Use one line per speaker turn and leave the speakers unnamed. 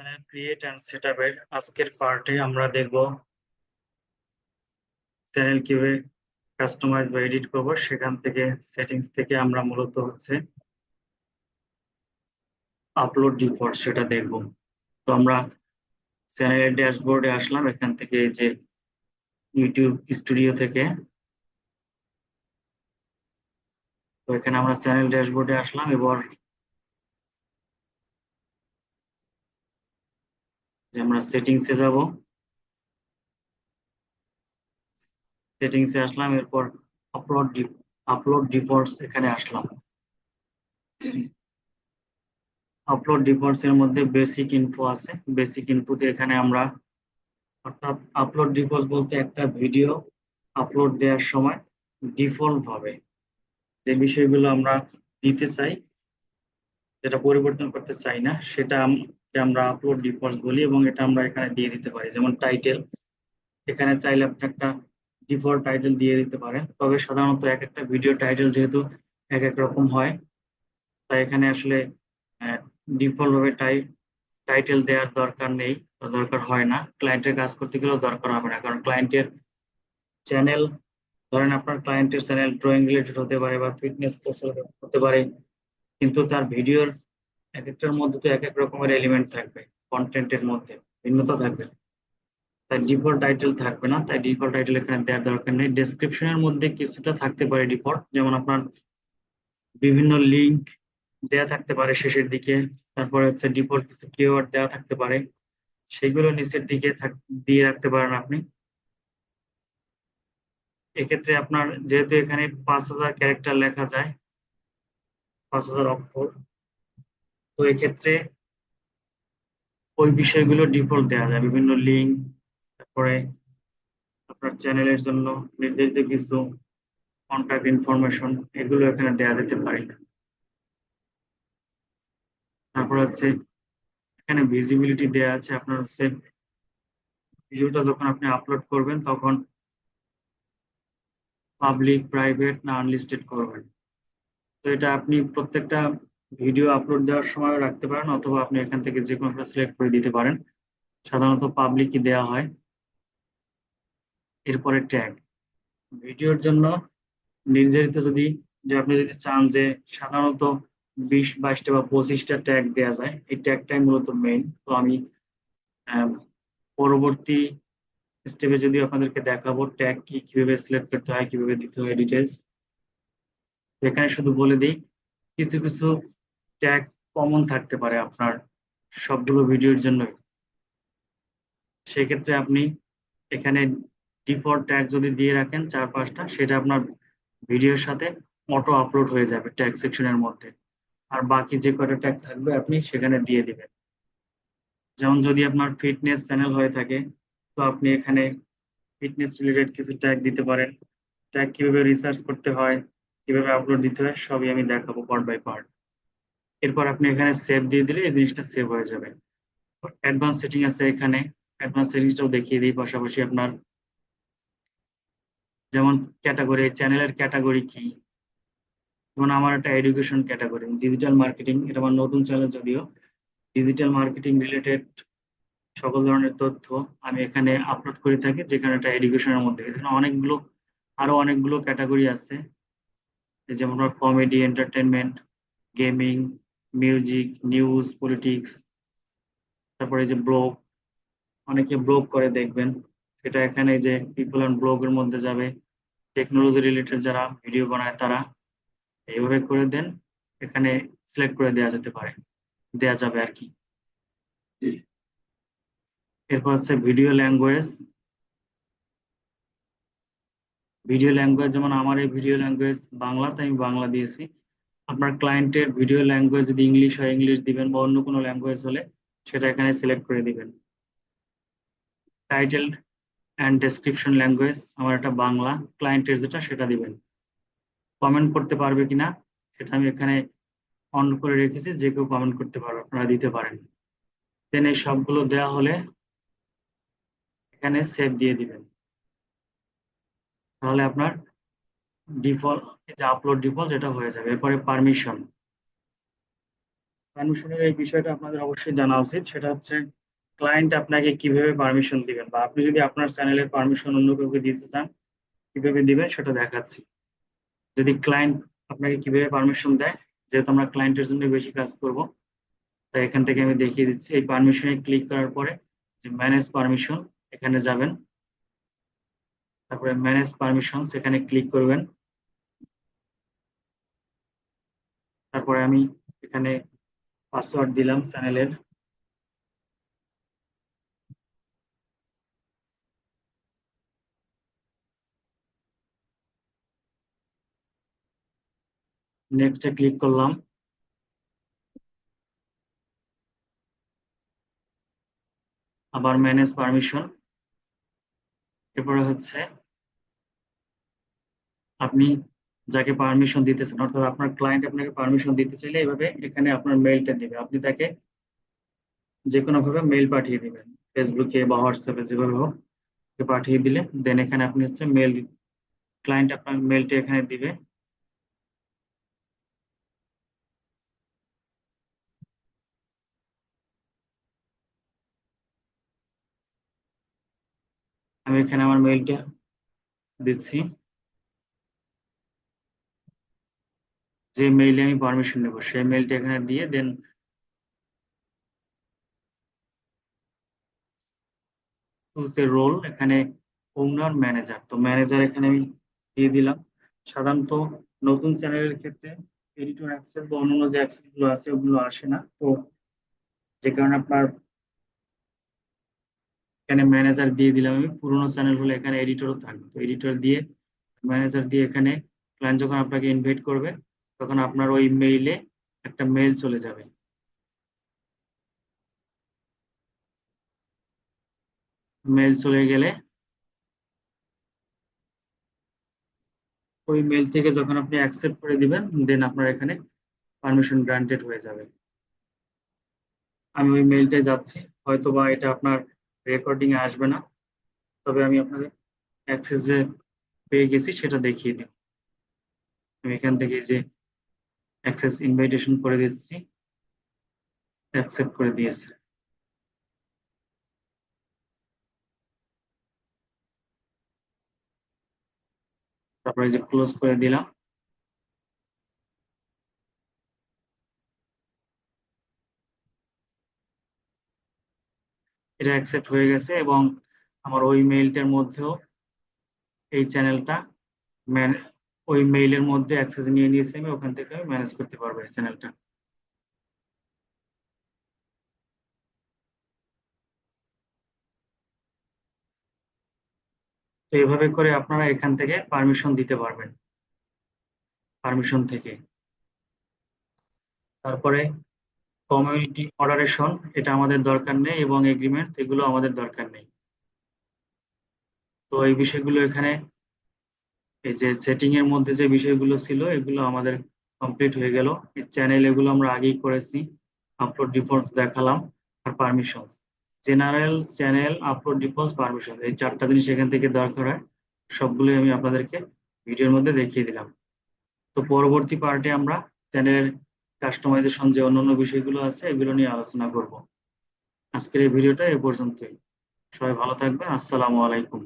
Channel create and সেটআপের আজকের পার্টে আমরা দেখব চ্যানেল কিভাবে কাস্টমাইজ বা এডিট করব। সেখান থেকে সেটিংস থেকে আমরা মূলত আপলোড ডিফল্ট সেটা দেখব। তো আমরা চ্যানেলের ড্যাশবোর্ডে আসলাম, এখান থেকে এই যে ইউটিউব স্টুডিও থেকে। তো এখানে আমরা চ্যানেল ড্যাশবোর্ডে আসলাম, এবার যে আমরা সেটিংসে যাব, সেটিংসে আসলাম, এরপর আপলোড আপলোড ডিফল্টস এখানে আসলাম। আপলোড ডিফল্টস এর মধ্যে বেসিক ইনফো আছে, বেসিক ইনফোতে এখানে আমরা অর্থাৎ আপলোড ডিফল্ট বলতে একটা ভিডিও আপলোড দেওয়ার সময় ডিফল্ট ভাবে যে বিষয়গুলো আমরা দিতে চাই, যেটা পরিবর্তন করতে চাই না, সেটা আমরা আপলোড ডিফল্ট বলি এবং এটা আমরা এখানে দিয়ে দিতে পারি। যেমন টাইটেল, এখানে চাইলে আপনি একটা ডিফল্ট টাইটেল দিয়ে দিতে পারেন, তবে সাধারণত এক একটা ভিডিও টাইটেল যেহেতু এক এক রকম হয়, তাই এখানে আসলে ডিফল্ট ভাবে টাইটেল দেওয়ার দরকার নেই বা দরকার হয় না। ক্লায়েন্টের কাজ করতে গেলেও দরকার হবে না, কারণ ক্লায়েন্টের চ্যানেল, ধরেন আপনার ক্লায়েন্টের চ্যানেল ড্রয়িং রিলেটেড হতে পারে বা ফিটনেস হতে পারে, কিন্তু তার ভিডিওর এক একটার মধ্যে তো এক এক রকমের এলিমেন্ট থাকবে, কন্টেন্টের মধ্যে ভিন্নতা থাকবে, তাই ডিফল্ট টাইটেল থাকবে না। তাই ডিফল্ট টাইটেল এখানে দেওয়ার দরকার নেই। ডেসক্রিপশনের মধ্যে কিছুটা থাকতে পারে ডিফল্ট, যেমন আপনার বিভিন্ন লিংক দেয়া থাকতে পারে শেষের দিকে, তারপরে ডিফল্ট কিছু কিওয়ার্ড দেওয়া থাকতে পারে, সেগুলো নিচের দিকে দিয়ে রাখতে পারেন আপনি। এক্ষেত্রে আপনার যেহেতু এখানে 5,000 ক্যারেক্টার লেখা যায়, 5,000 অক্ষর, তো এক্ষেত্রে ওই বিষয়গুলো ডিফল্ট দেওয়া যায়। বিভিন্ন লিঙ্ক, তারপরে আপনার চ্যানেলের জন্য নির্ধারিত কিছু কন্ট্যাক্ট ইনফরমেশন, এগুলো এখানে দেওয়া যেতে পারে। তারপর এখানে ভিজিবিলিটি দেওয়া আছে। আপনার ভিডিওটা যখন আপনি আপলোড করবেন তখন পাবলিক, প্রাইভেট না আনলিস্টেড করবেন। তো এটা আপনি প্রত্যেকটা ভিডিও আপলোড দেওয়ার সময় রাখতে পারেন, অথবা আপনি এখান থেকে যে কোনো সিলেক্ট করে দিতে পারেন। সাধারণত পাবলিকই দেওয়া হয়। এরপরে ট্যাগ, ভিডিওর জন্য নির্ধারিত যে আপনি যদি চান যে সাধারণত 20, 22টা বা 25টা ট্যাগ দেওয়া যায়, এই ট্যাগটাই মূলত মেইন। তো আমি আহ, পরবর্তী স্টেপে যদি আপনাদেরকে দেখাবো ট্যাগ কি, কিভাবে সিলেক্ট করতে হয়, কিভাবে দিতে হয় ডিটেলস। এখানে শুধু বলে দিই, কিছু কিছু ট্যাগ কমন থাকতে পারে আপনার সবগুলো ভিডিওর জন্য। সেক্ষেত্রে আপনি এখানে ডিফল্ট ট্যাগ যদি দিয়ে রাখেন 4-5টা, সেটা আপনার ভিডিওর সাথে অটো আপলোড হয়ে যাবে ট্যাগ সেকশনের মধ্যে। আর বাকি যে কয়টা ট্যাগ থাকবে আপনি সেখানে দিয়ে দিবেন। যেমন যদি আপনার ফিটনেস চ্যানেল হয়ে থাকে, তো আপনি এখানে ফিটনেস রিলেটেড কিছু ট্যাগ দিতে পারেন। ট্যাগ কিভাবে রিসার্চ করতে হয়, কিভাবে আপলোড দিতে হয়, সবই আমি দেখাবো পার্ট বাই পার্ট। এরপর আপনি এখানে সেভ দিয়ে দিলে এই জিনিসটা সেভ হয়ে যাবে। অ্যাডভান্স সেটিং আছে এখানে, অ্যাডভান্স সেটিংসটাও দেখিয়ে দিই। পাশাপাশি আপনার যেমন ক্যাটাগরি, চ্যানেলের ক্যাটাগরি কি, যেমন আমার একটা এডুকেশন ক্যাটাগরি, ডিজিটাল মার্কেটিং, এটা আমার নতুন চ্যানেল যদিও। ডিজিটাল মার্কেটিং রিলেটেড সকল ধরনের তথ্য আমি এখানে আপলোড করে থাকি, যেখানে একটা এডুকেশনের মধ্যে। এখানে আরো অনেকগুলো ক্যাটাগরি আছে, যেমন comedy, entertainment, gaming, music, news, politics. তারপরে এই যে ব্লগ, অনেকে ব্লগ করে দেখবেন, সেটা এখানে এই যে পিপল অ্যান্ড ব্লগের মধ্যে যাবে। টেকনোলজি রিলেটেড যারা ভিডিও বানায় তারা এইভাবে করে দেন, এখানে সিলেক্ট করে দেওয়া যেতে পারে, দেওয়া যাবে আর কি। এরপর ভিডিও ল্যাঙ্গুয়েজ। ভিডিও ল্যাঙ্গুয়েজ যেমন আমার এই ভিডিও ল্যাঙ্গুয়েজ বাংলা, তাই আমি বাংলা দিয়েছি। আপনার ক্লায়েন্টের ভিডিও ল্যাঙ্গুয়েজ যদি ইংলিশ হয় ইংলিশ দিবেন, বা অন্য কোনো ল্যাঙ্গুয়েজ হলে সেটা এখানে সিলেক্ট করে দিবেন। টাইটেল অ্যান্ড ডেসক্রিপশন ল্যাঙ্গুয়েজ আমার এটা বাংলা, ক্লায়েন্টের যেটা সেটা দিবেন। কমেন্ট করতে পারবে কিনা সেটা আমি এখানে অন করে রেখেছি, যে কেউ কমেন্ট করতে পারবে, আপনারা দিতে পারেন। দেন এই সবগুলো দেওয়া হলে এখানে সেভ দিয়ে দিবেন, তাহলে আপনার ডিফল্ট, যে আপলোড ডিফল্ট, এটা হয়ে যাবে। এরপরে পারমিশন, পারমিশনের এই বিষয়টা আপনাদের অবশ্যই জানা উচিত। সেটা হচ্ছে ক্লায়েন্ট আপনাকে কিভাবে পারমিশন দিবেন, বা আপনি যদি আপনার চ্যানেলের পারমিশন অন্য কাউকে দিতে চান কিভাবে দিবেন সেটা দেখাচ্ছি। যদি ক্লায়েন্ট আপনাকে কিভাবে পারমিশন দেয়, যেহেতু আমরা ক্লায়েন্টের জন্য বেশি কাজ করব, তাই এখান থেকে আমি দেখিয়ে দিচ্ছি। এই পারমিশনে ক্লিক করার পরে যে ম্যানেজ পারমিশন এখানে যাবেন, তারপরে ম্যানেজ পারমিশন এখানে ক্লিক করবেন। তারপরে আমি এখানে পাসওয়ার্ড দিলাম চ্যানেলের। নেক্সটে ক্লিক করলাম। আবার ম্যানেজ পারমিশন। এরপরে হচ্ছে আপনি যাকে পারমিশন দিতেছেন, অর্থাৎ আপনার ক্লায়েন্ট আপনাকে পারমিশন দিতে চাইলে এইভাবে এখানে আপনার মেইলটা দিবে, আপনি তাকে যে কোনো ভাবে মেইল পাঠিয়ে দিবেন, ফেসবুকে বা হোয়াটসঅ্যাপে যেভাবে হোক পাঠিয়ে দিলে দেন এখানে আপনি হচ্ছে মেল, ক্লায়েন্ট আপনার মেলটি এখানে দিবে। আমি এখানে আমার মেইলটা দিচ্ছি, যে মেইলে আমি পারমিশন নেব সেই মেইলটা এখানে দিয়ে দেন চুজ রোল, এখানে ওনার ম্যানেজার, তো ম্যানেজার এখানে আমি দিয়ে দিলাম। সাধারণত নতুন চ্যানেলের ক্ষেত্রে এডিটর অ্যাক্সেস বা অন্যান্য যে অ্যাক্সেস গুলো আছে ওগুলো আসে না, তো যে কারণে আপনার এখানে ম্যানেজার দিয়ে দিলাম। আমি পুরোনো চ্যানেল হলে এখানে এডিটরও থাকবে, তো এডিটর দিয়ে ম্যানেজার দিয়ে এখানে ক্লায়েন্ট যখন আপনাকে ইনভাইট করবে তখন আপনার ওই মেইলে একটা মেইল চলে যাবে। মেইল চলে গেলে ওই মেইল থেকে যখন আপনি অ্যাকসেপ্ট করে দিবেন দেন আপনার এখানে পারমিশন গ্রান্টেড হয়ে যাবে। আমি ওই মেইলটায় যাচ্ছি, হয়তো বা এটা আপনার রেকর্ডিং এ আসবে না, তবে আমি আপনাকে অ্যাক্সেস যে পেয়ে গেছি সেটা দেখিয়ে দিই। আমি এখান থেকে যে অ্যাক্সেস ইনভাইটেশন করে দিচ্ছি, অ্যাকসেপ্ট করে দিয়েছি। তারপরে যে ক্লোজ করে দিলাম। এটা অ্যাকসেপ্ট হয়ে গেছে এবং আমার ওই মেইলটার মধ্যেও এই চ্যানেলটা ওই মেইলের মধ্যে অ্যাক্সেস নিয়ে নিয়েছি, আমি ওখান থেকে ম্যানেজ করতে পারবো এই চ্যানেলটা। তো এইভাবে করে আপনারা এখান থেকে পারমিশন দিতে পারবেন, পারমিশন থেকে। তারপরে কমিউনিটি মডারেশন, এটা আমাদের দরকার নেই, এবং এগ্রিমেন্ট এগুলো আমাদের দরকার নেই। তো এই বিষয়গুলো এখানে এই যে সেটিং এর মধ্যে যে বিষয়গুলো ছিল এগুলো আমাদের কমপ্লিট হয়ে গেল। এই চ্যানেল এগুলো আমরা আগেই করেছি, আপলোড ডিফল্ট দেখালাম, আর permission, general channel, upload default, permission, এই চারটা জিনিস এখান থেকে দরকার হয়। সবগুলোই আমি আপনাদেরকে ভিডিওর মধ্যে দেখিয়ে দিলাম। তো পরবর্তী পার্টে আমরা চ্যানেলের কাস্টমাইজেশন যে অন্যান্য বিষয়গুলো আছে এগুলো নিয়ে আলোচনা করব। আজকের এই ভিডিওটা এ পর্যন্তই। সবাই ভালো থাকবেন। আসসালামু আলাইকুম।